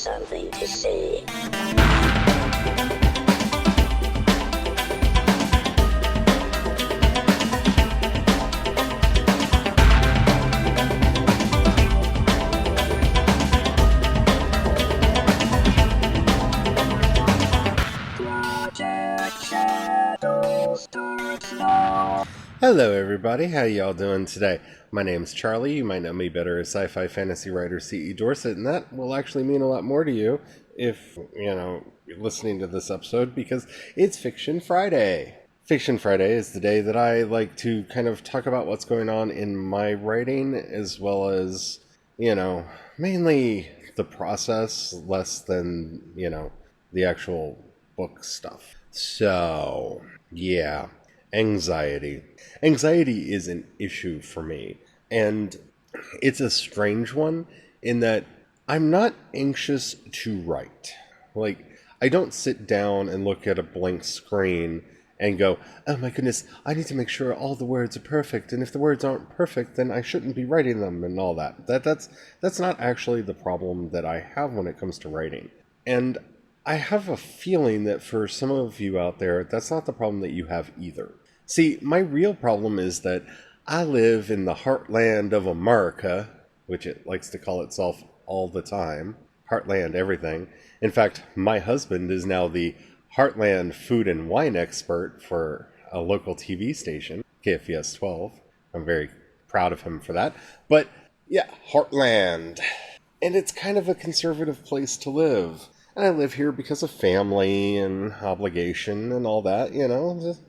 something to say. Hello everybody, how y'all doing today? My name's Charlie, you might know me better as sci-fi fantasy writer C.E. Dorset, and that will actually mean a lot more to you if, you're listening to this episode, because it's Fiction Friday. Fiction Friday is the day that I like to kind of talk about what's going on in my writing, as well as, mainly the process, less than, the actual book stuff. So, yeah. Anxiety. Anxiety is an issue for me, and it's a strange one in that I'm not anxious to write. Like, I don't sit down and look at a blank screen and go, oh my goodness, I need to make sure all the words are perfect, and if the words aren't perfect, then I shouldn't be writing them and all that. That's not actually the problem that I have when it comes to writing. And I have a feeling that for some of you out there, that's not the problem that you have either. See, my real problem is that I live in the heartland of America, which it likes to call itself all the time. Heartland everything. In fact, my husband is now the Heartland food and wine expert for a local TV station, KFVS 12. I'm very proud of him for that. But yeah, Heartland. And it's kind of a conservative place to live. And I live here because of family and obligation and all that,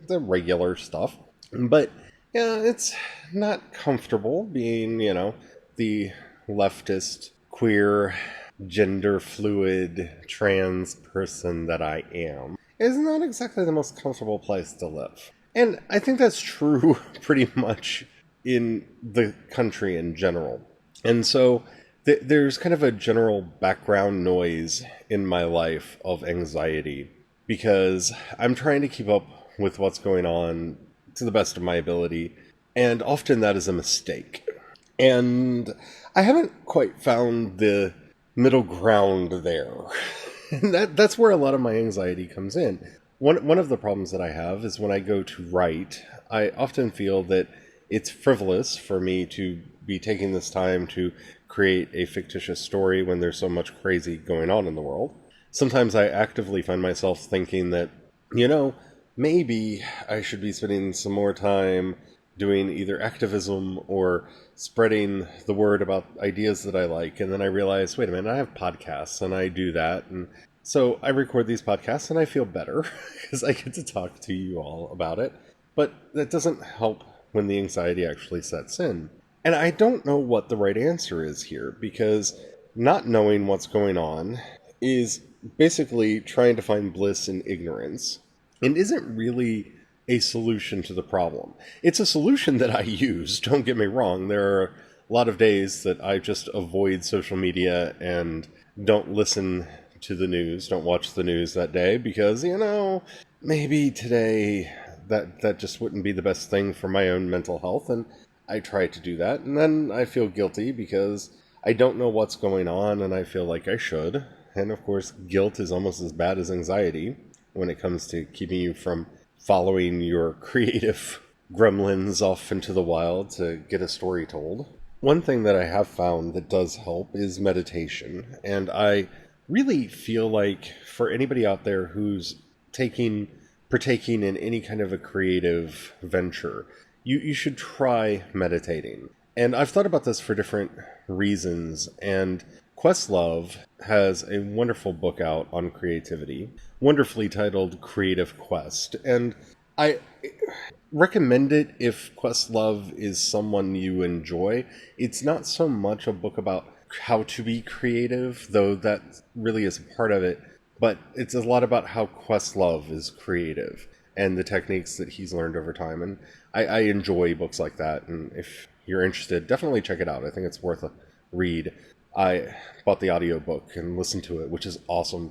the regular stuff. But, it's not comfortable being, the leftist, queer, gender fluid, trans person that I am. It's not exactly the most comfortable place to live. And I think that's true pretty much in the country in general. And so there's kind of a general background noise in my life of anxiety because I'm trying to keep up with what's going on to the best of my ability, and often that is a mistake. And I haven't quite found the middle ground there. And that's where a lot of my anxiety comes in. One of the problems that I have is when I go to write, I often feel that it's frivolous for me to be taking this time to create a fictitious story when there's so much crazy going on in the world. Sometimes I actively find myself thinking that, maybe I should be spending some more time doing either activism or spreading the word about ideas that I like. And then I realize, wait a minute, I have podcasts and I do that. And so I record these podcasts and I feel better because I get to talk to you all about it. But that doesn't help when the anxiety actually sets in. And I don't know what the right answer is here, because not knowing what's going on is basically trying to find bliss in ignorance, and isn't really a solution to the problem. It's a solution that I use, don't get me wrong. There are a lot of days that I just avoid social media and don't listen to the news, don't watch the news that day, because, maybe today that just wouldn't be the best thing for my own mental health, and I try to do that, and then I feel guilty because I don't know what's going on, and I feel like I should. And of course, guilt is almost as bad as anxiety when it comes to keeping you from following your creative gremlins off into the wild to get a story told. One thing that I have found that does help is meditation, and I really feel like for anybody out there who's partaking in any kind of a creative venture, you should try meditating. And I've thought about this for different reasons, and Questlove has a wonderful book out on creativity, wonderfully titled Creative Quest, and I recommend it if Questlove is someone you enjoy. It's not so much a book about how to be creative, though that really is a part of it, but it's a lot about how Questlove is creative and the techniques that he's learned over time. And I enjoy books like that, and if you're interested, definitely check it out. I think it's worth a read. I bought the audiobook and listened to it, which is awesome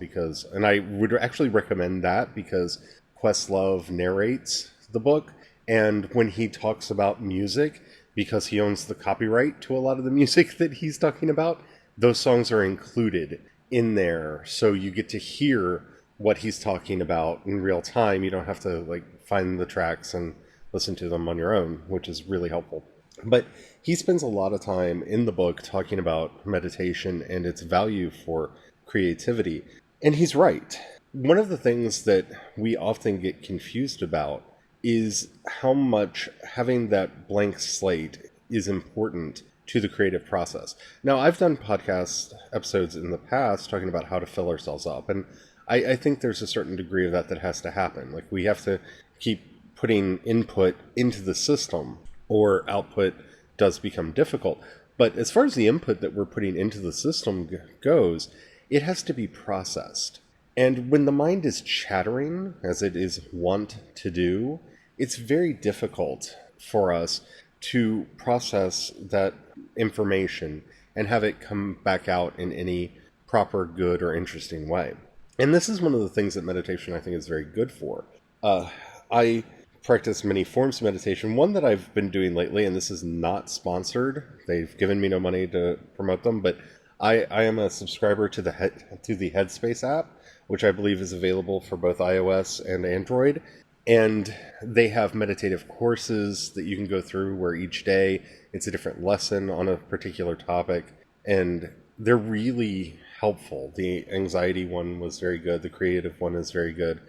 and I would actually recommend that because Questlove narrates the book, and when he talks about music, because he owns the copyright to a lot of the music that he's talking about, those songs are included in there, so you get to hear what he's talking about in real time. You don't have to like find the tracks and listen to them on your own, which is really helpful. But he spends a lot of time in the book talking about meditation and its value for creativity. And he's right. One of the things that we often get confused about is how much having that blank slate is important to the creative process. Now, I've done podcast episodes in the past talking about how to fill ourselves up, and I think there's a certain degree of that has to happen. Like, we have to keep putting input into the system, or output does become difficult. But as far as the input that we're putting into the system goes, it has to be processed. And when the mind is chattering, as it is wont to do, it's very difficult for us to process that information and have it come back out in any proper, good, or interesting way. And this is one of the things that meditation, I think, is very good for. I practice many forms of meditation. One that I've been doing lately, and this is not sponsored, they've given me no money to promote them, but I am a subscriber to the Headspace app, which I believe is available for both iOS and Android. And they have meditative courses that you can go through where each day it's a different lesson on a particular topic. And they're really helpful. The anxiety one was very good. The creative one is very good.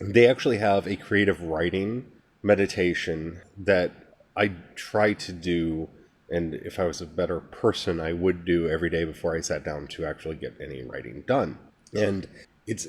They actually have a creative writing meditation that I try to do, and if I was a better person, I would do every day before I sat down to actually get any writing done. And it's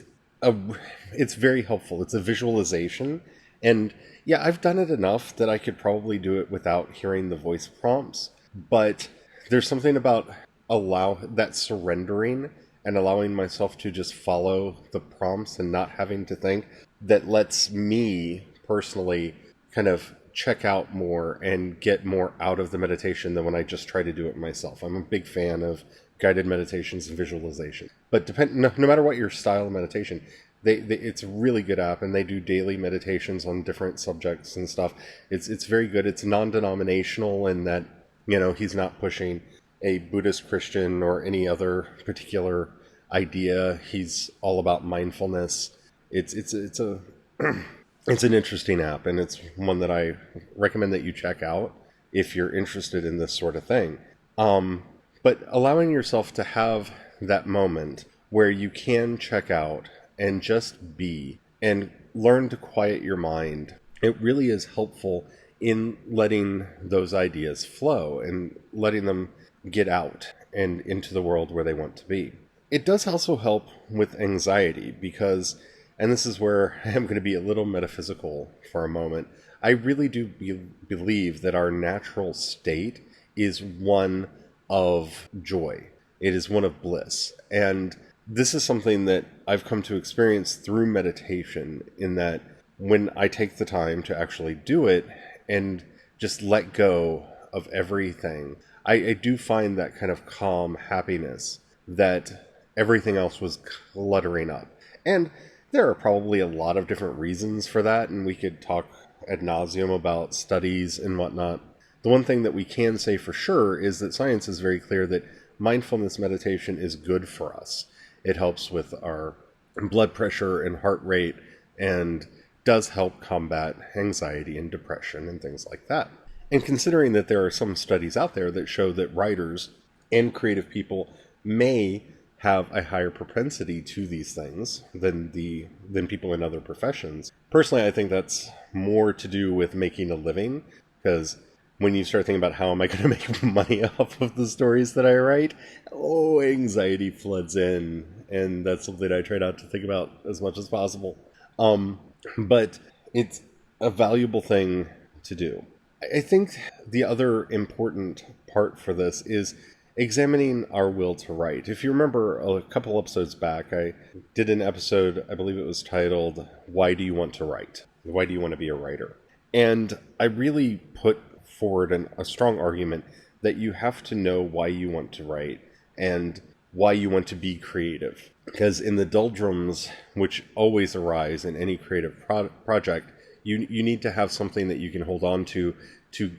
very helpful. It's a visualization. And yeah, I've done it enough that I could probably do it without hearing the voice prompts. But there's something about that surrendering and allowing myself to just follow the prompts and not having to think, that lets me personally kind of check out more and get more out of the meditation than when I just try to do it myself. I'm a big fan of guided meditations and visualization. But no matter what your style of meditation, it's a really good app, and they do daily meditations on different subjects and stuff. It's very good. It's non-denominational in that, he's not pushing a Buddhist, Christian, or any other particular idea. He's all about mindfulness. It's an interesting app, and it's one that I recommend that you check out if you're interested in this sort of thing. But allowing yourself to have that moment where you can check out and just be and learn to quiet your mind, it really is helpful in letting those ideas flow and letting them get out and into the world where they want to be. It does also help with anxiety because, and this is where I am going to be a little metaphysical for a moment, I really do believe that our natural state is one of joy. It is one of bliss. And this is something that I've come to experience through meditation, in that when I take the time to actually do it and just let go of everything, I do find that kind of calm happiness that everything else was cluttering up. And there are probably a lot of different reasons for that, and we could talk ad nauseum about studies and whatnot. The one thing that we can say for sure is that science is very clear that mindfulness meditation is good for us. It helps with our blood pressure and heart rate, and does help combat anxiety and depression and things like that. And considering that there are some studies out there that show that writers and creative people may have a higher propensity to these things than people in other professions. Personally, I think that's more to do with making a living, because when you start thinking about how am I going to make money off of the stories that I write, anxiety floods in, and that's something I try not to think about as much as possible. But it's a valuable thing to do. I think the other important part for this is examining our will to write. If you remember a couple episodes back, I did an episode, I believe it was titled, Why Do You Want to Write? Why do you want to be a writer? And I really put forward a strong argument that you have to know why you want to write and why you want to be creative. Because in the doldrums, which always arise in any creative project, you need to have something that you can hold on to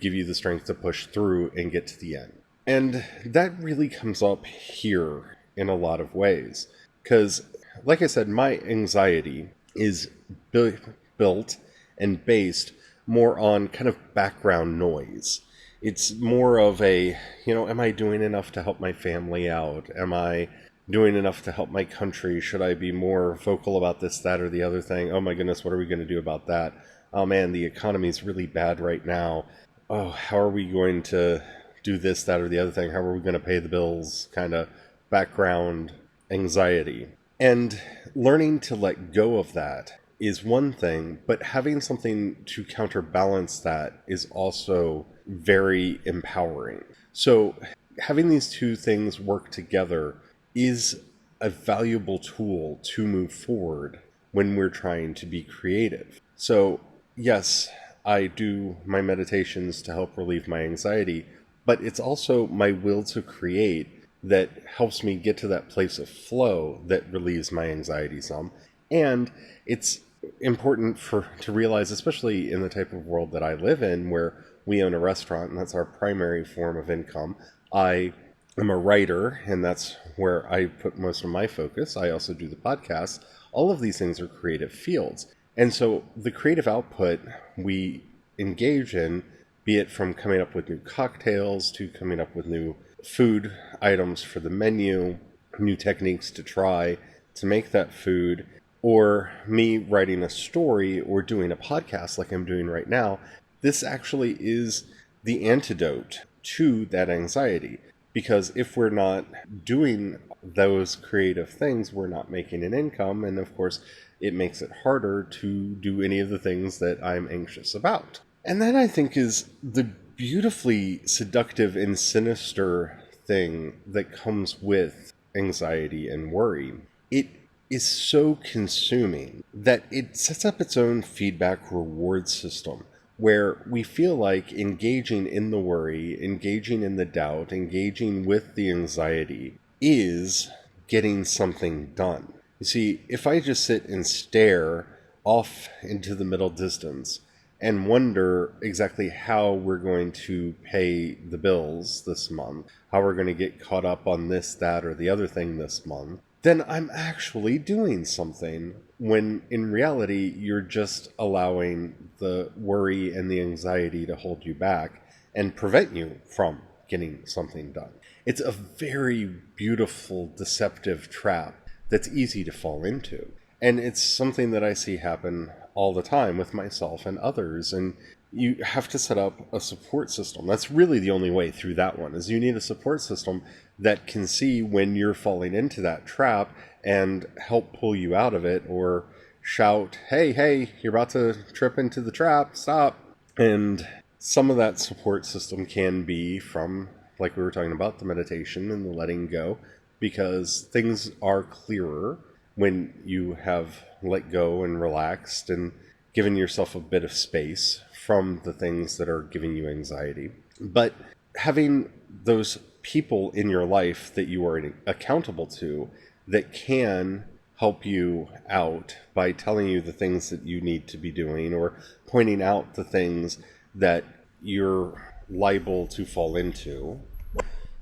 give you the strength to push through and get to the end. And that really comes up here in a lot of ways. Because, like I said, my anxiety is built and based more on kind of background noise. It's more of a, am I doing enough to help my family out? Am I doing enough to help my country? Should I be more vocal about this, that, or the other thing? Oh my goodness, what are we going to do about that? Oh man, the economy is really bad right now. Oh, how are we going to do this, that, or the other thing? How are we going to pay the bills? Kind of background anxiety. And learning to let go of that is one thing, but having something to counterbalance that is also very empowering. So having these two things work together is a valuable tool to move forward when we're trying to be creative. So yes, I do my meditations to help relieve my anxiety, but it's also my will to create that helps me get to that place of flow that relieves my anxiety some. And it's important to realize, especially in the type of world that I live in, where we own a restaurant and that's our primary form of income. I am a writer, and that's where I put most of my focus. I also do the podcast. All of these things are creative fields. And so the creative output we engage in, be it from coming up with new cocktails to coming up with new food items for the menu, new techniques to try to make that food, or me writing a story or doing a podcast like I'm doing right now, this actually is the antidote to that anxiety. Because if we're not doing those creative things, we're not making an income. And of course, it makes it harder to do any of the things that I'm anxious about. And that, I think, is the beautifully seductive and sinister thing that comes with anxiety and worry. It is so consuming that it sets up its own feedback reward system, where we feel like engaging in the worry, engaging in the doubt, engaging with the anxiety is getting something done. You see, if I just sit and stare off into the middle distance and wonder exactly how we're going to pay the bills this month, how we're going to get caught up on this, that, or the other thing this month, then I'm actually doing something, when in reality, you're just allowing the worry and the anxiety to hold you back and prevent you from getting something done. It's a very beautiful, deceptive trap that's easy to fall into. And it's something that I see happen all the time with myself and others. And you have to set up a support system. That's really the only way through that one, is you need a support system that can see when you're falling into that trap and help pull you out of it, or shout, hey, you're about to trip into the trap, stop. And some of that support system can be from, like we were talking about, the meditation and the letting go, because things are clearer when you have let go and relaxed and given yourself a bit of space from the things that are giving you anxiety. But having those people in your life that you are accountable to that can help you out by telling you the things that you need to be doing, or pointing out the things that you're liable to fall into,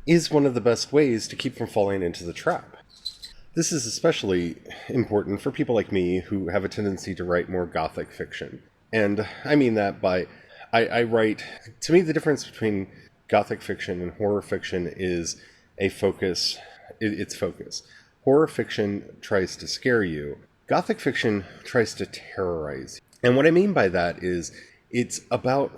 is one of the best ways to keep from falling into the trap. This is especially important for people like me who have a tendency to write more gothic fiction. And I mean that by, I write, to me the difference between gothic fiction and horror fiction is a focus, it's focus. Horror fiction tries to scare you. Gothic fiction tries to terrorize you. And what I mean by that is it's about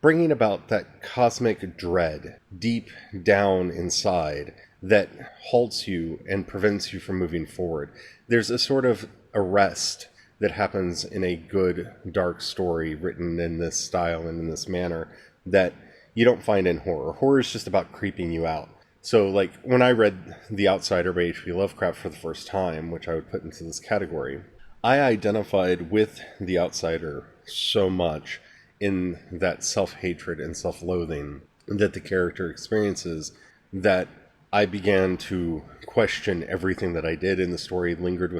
bringing about that cosmic dread deep down inside that halts you and prevents you from moving forward. There's a sort of arrest that happens in a good, dark story written in this style and in this manner that you don't find in horror. Horror is just about creeping you out. So, like, when I read The Outsider by H.P. Lovecraft for the first time, which I would put into this category, I identified with the outsider so much in that self-hatred and self-loathing that the character experiences that I began to question everything that I did in the story, lingered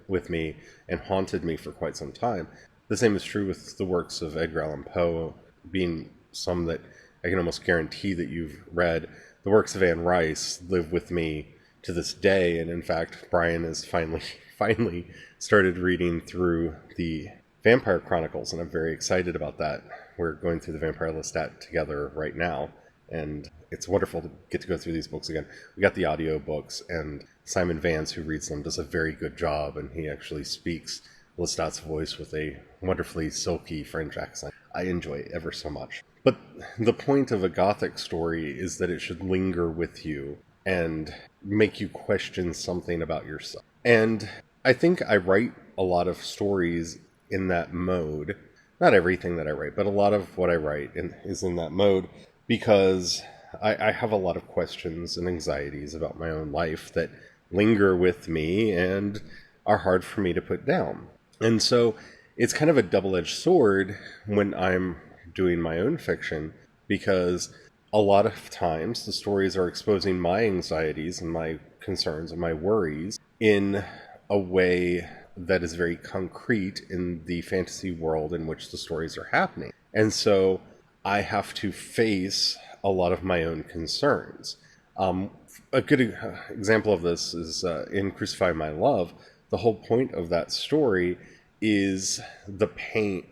with me, and haunted me for quite some time. The same is true with the works of Edgar Allan Poe, being some that I can almost guarantee that you've read. The works of Anne Rice live with me to this day. And in fact, Brian has finally started reading through the Vampire Chronicles, and I'm very excited about that. We're going through the Vampire Lestat together right now, and it's wonderful to get to go through these books again. We got the audio books, and Simon Vance, who reads them, does a very good job, and he actually speaks Lestat's voice with a wonderfully silky French accent. I enjoy it ever so much. But the point of a Gothic story is that it should linger with you and make you question something about yourself. And I think I write a lot of stories in that mode. Not everything that I write, but a lot of what I write is in that mode, because I have a lot of questions and anxieties about my own life that linger with me and are hard for me to put down. And so it's kind of a double-edged sword when I'm doing my own fiction, because a lot of times the stories are exposing my anxieties and my concerns and my worries in a way that is very concrete in the fantasy world in which the stories are happening. And so I have to face a lot of my own concerns. A good example of this is in Crucify My Love. The whole point of that story is the pain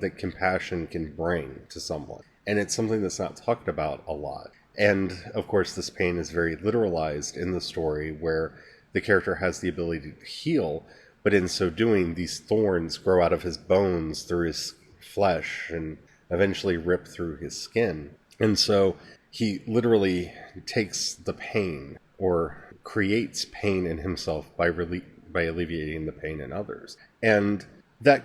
that compassion can bring to someone. And it's something that's not talked about a lot. And of course, this pain is very literalized in the story, where the character has the ability to heal, but in so doing, these thorns grow out of his bones through his flesh and eventually rip through his skin. And so he literally takes the pain, or creates pain in himself by alleviating the pain in others. And that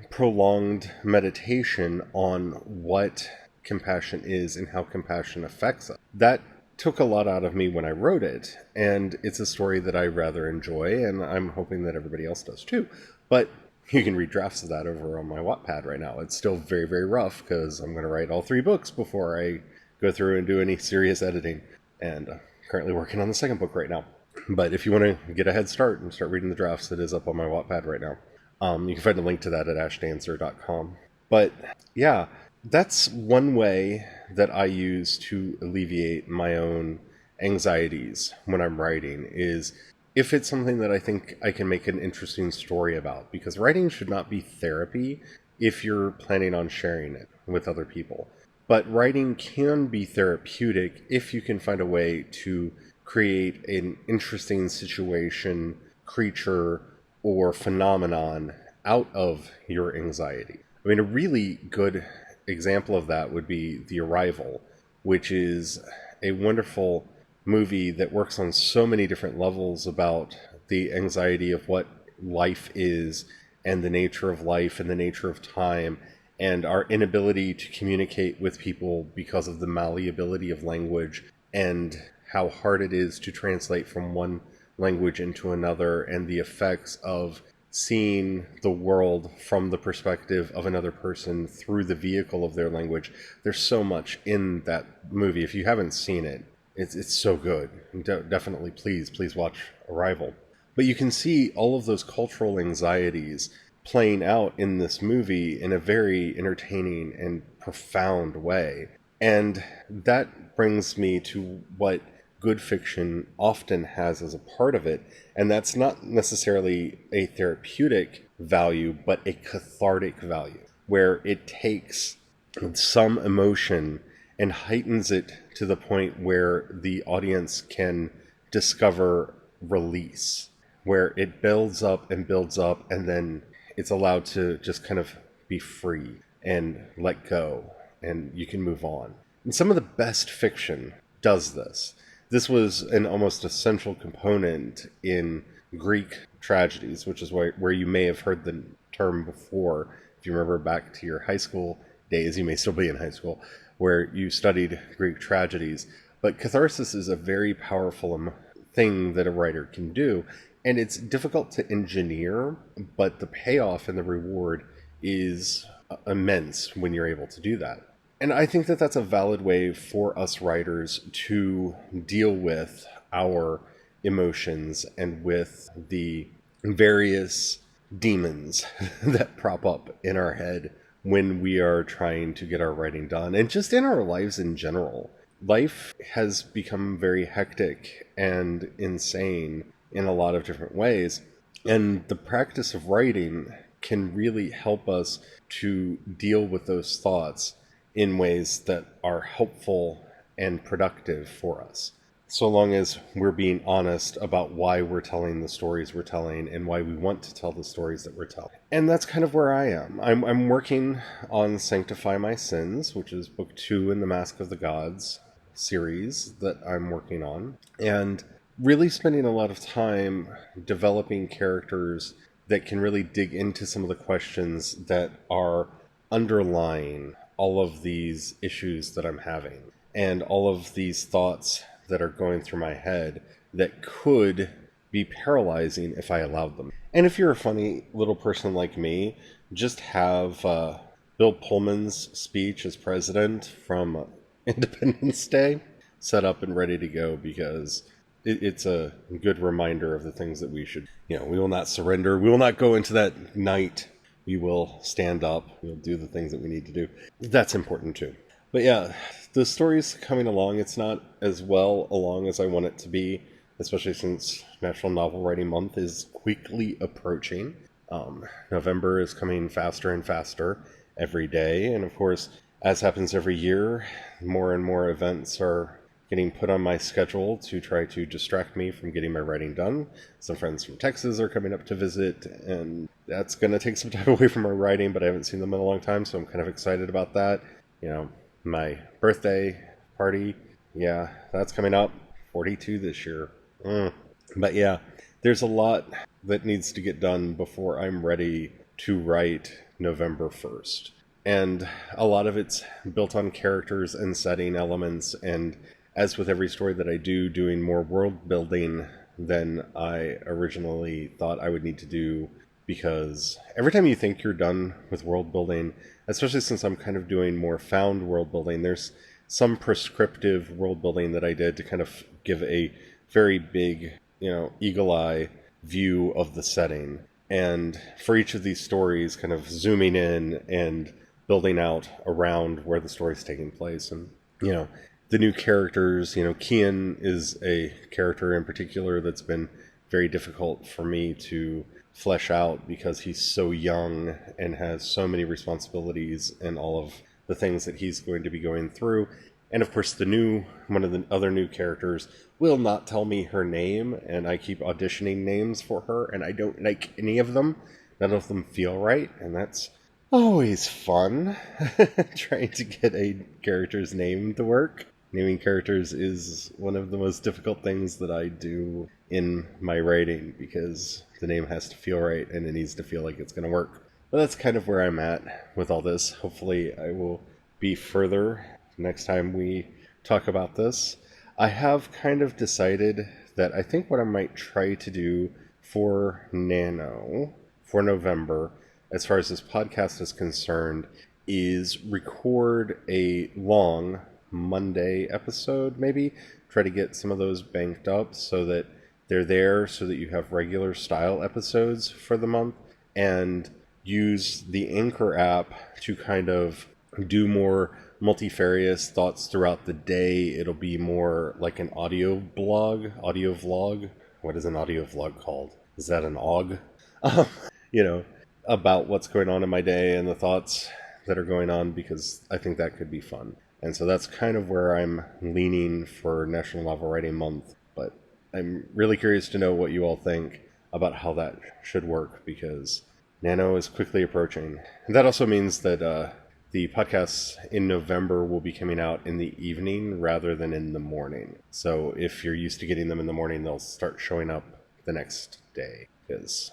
prolonged meditation on what compassion is and how compassion affects us, that took a lot out of me when I wrote it, and it's a story that I rather enjoy, and I'm hoping that everybody else does too. But you can read drafts of that over on my Wattpad right now. It's still very, very rough, because I'm going to write all 3 books before I go through and do any serious editing, and I'm currently working on the 2nd book right now. But if you want to get a head start and start reading the drafts, it is up on my Wattpad right now. You can find a link to that at ashdancer.com. But yeah, that's one way that I use to alleviate my own anxieties when I'm writing, is if it's something that I think I can make an interesting story about. Because writing should not be therapy if you're planning on sharing it with other people. But writing can be therapeutic if you can find a way to create an interesting situation, creature, or phenomenon out of your anxiety. I mean, a really good example of that would be The Arrival, which is a wonderful movie that works on so many different levels about the anxiety of what life is, and the nature of life and the nature of time, and our inability to communicate with people because of the malleability of language, and how hard it is to translate from one language into another, and the effects of seeing the world from the perspective of another person through the vehicle of their language. There's so much in that movie. If you haven't seen it, it's so good. Definitely, please watch Arrival. But you can see all of those cultural anxieties playing out in this movie in a very entertaining and profound way. And that brings me to what good fiction often has as a part of it, and that's not necessarily a therapeutic value, but a cathartic value, where it takes some emotion and heightens it to the point where the audience can discover release, where it builds up, and then it's allowed to just kind of be free and let go, and you can move on. And some of the best fiction does this. This was an almost essential component in Greek tragedies, which is where you may have heard the term before. If you remember back to your high school days, you may still be in high school, where you studied Greek tragedies. But catharsis is a very powerful thing that a writer can do, and it's difficult to engineer, but the payoff and the reward is immense when you're able to do that. And I think that that's a valid way for us writers to deal with our emotions and with the various demons that prop up in our head when we are trying to get our writing done, and just in our lives in general. life has become very hectic and insane in a lot of different ways. And the practice of writing can really help us to deal with those thoughts in ways that are helpful and productive for us. So long as we're being honest about why we're telling the stories we're telling and why we want to tell the stories that we're telling. And that's kind of where I am. I'm working on Sanctify My Sins, which is book 2 in the Mask of the Gods series that I'm working on. And really spending a lot of time developing characters that can really dig into some of the questions that are underlying all of these issues that I'm having and all of these thoughts that are going through my head that could be paralyzing if I allowed them. And if you're a funny little person like me, just have Bill Pullman's speech as president from Independence Day set up and ready to go, because it's a good reminder of the things that we should, we will not surrender. We will not go into that night. We will stand up. We'll do the things that we need to do. That's important too. But yeah, the story's coming along. It's not as well along as I want it to be, especially since National Novel Writing Month is quickly approaching. November is coming faster and faster every day. And of course, as happens every year, more and more events are getting put on my schedule to try to distract me from getting my writing done. Some friends from Texas are coming up to visit, and that's going to take some time away from my writing, but I haven't seen them in a long time, so I'm kind of excited about that. My birthday party, yeah, that's coming up. 42 this year. But yeah, there's a lot that needs to get done before I'm ready to write November 1st. And a lot of it's built on characters and setting elements, and as with every story that I do, doing more world building than I originally thought I would need to do, because every time you think you're done with world building, especially since I'm kind of doing more found world building, there's some prescriptive world building that I did to kind of give a very big, eagle eye view of the setting. And for each of these stories, kind of zooming in and building out around where the story's taking place. And, the new characters, Kian is a character in particular that's been very difficult for me to flesh out because he's so young and has so many responsibilities and all of the things that he's going to be going through. And of course, one of the other new characters will not tell me her name, and I keep auditioning names for her, and I don't like any of them. None of them feel right, and that's always fun, trying to get a character's name to work. Naming characters is one of the most difficult things that I do in my writing, because the name has to feel right and it needs to feel like it's going to work. But that's kind of where I'm at with all this. Hopefully I will be further next time we talk about this. I have kind of decided that I think what I might try to do for Nano for November, as far as this podcast is concerned, is record a long Monday episode, maybe try to get some of those banked up so that they're there, so that you have regular style episodes for the month, and use the Anchor app to kind of do more multifarious thoughts throughout the day. It'll be more like an audio vlog. What is an audio vlog called? Is that an OG? About what's going on in my day and the thoughts that are going on, because I think that could be fun. And so that's kind of where I'm leaning for National Novel Writing Month. But I'm really curious to know what you all think about how that should work, because Nano is quickly approaching. And that also means that the podcasts in November will be coming out in the evening rather than in the morning. So if you're used to getting them in the morning, they'll start showing up the next day, because,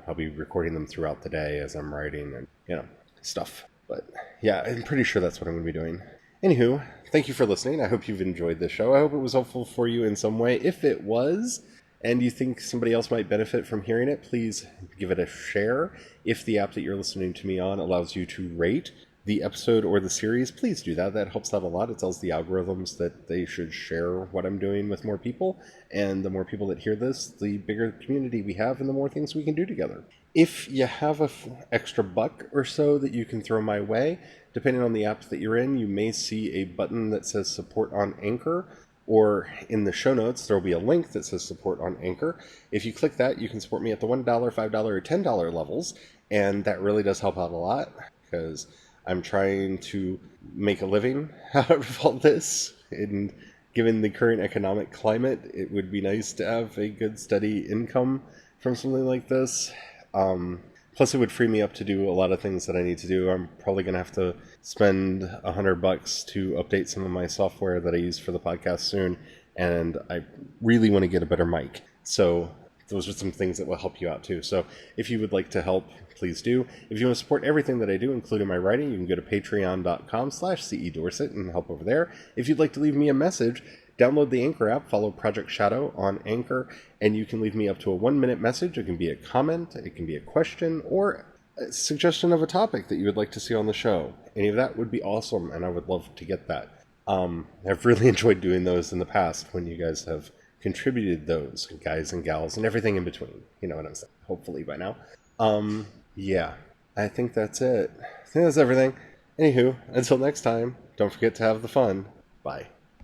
I'll be recording them throughout the day as I'm writing and, stuff. But yeah, I'm pretty sure that's what I'm going to be doing. Anywho, thank you for listening. I hope you've enjoyed this show. I hope it was helpful for you in some way. If it was, and you think somebody else might benefit from hearing it, please give it a share. If the app that you're listening to me on allows you to rate, the episode or the series, please do that. That helps out a lot. It tells the algorithms that they should share what I'm doing with more people. And the more people that hear this, the bigger community we have and the more things we can do together. If you have a extra buck or so that you can throw my way, depending on the apps that you're in, you may see a button that says support on Anchor, or in the show notes, there will be a link that says support on Anchor. If you click that, you can support me at the $1, $5, or $10 levels, and that really does help out a lot, because I'm trying to make a living out of all this, and given the current economic climate, it would be nice to have a good steady income from something like this. Plus, it would free me up to do a lot of things that I need to do. I'm probably going to have to spend $100 to update some of my software that I use for the podcast soon, and I really want to get a better mic. So those are some things that will help you out too. So if you would like to help, please do. If you want to support everything that I do, including my writing, you can go to patreon.com/CEDorset and help over there. If you'd like to leave me a message, download the Anchor app, follow Project Shadow on Anchor, and you can leave me up to a 1-minute message. It can be a comment, it can be a question, or a suggestion of a topic that you would like to see on the show. Any of that would be awesome, and I would love to get that. I've really enjoyed doing those in the past when you guys have contributed those, guys and gals, and everything in between. You know what I'm saying? Hopefully by now. Yeah, I think that's it. I think that's everything. Anywho, until next time, don't forget to have the fun. Bye.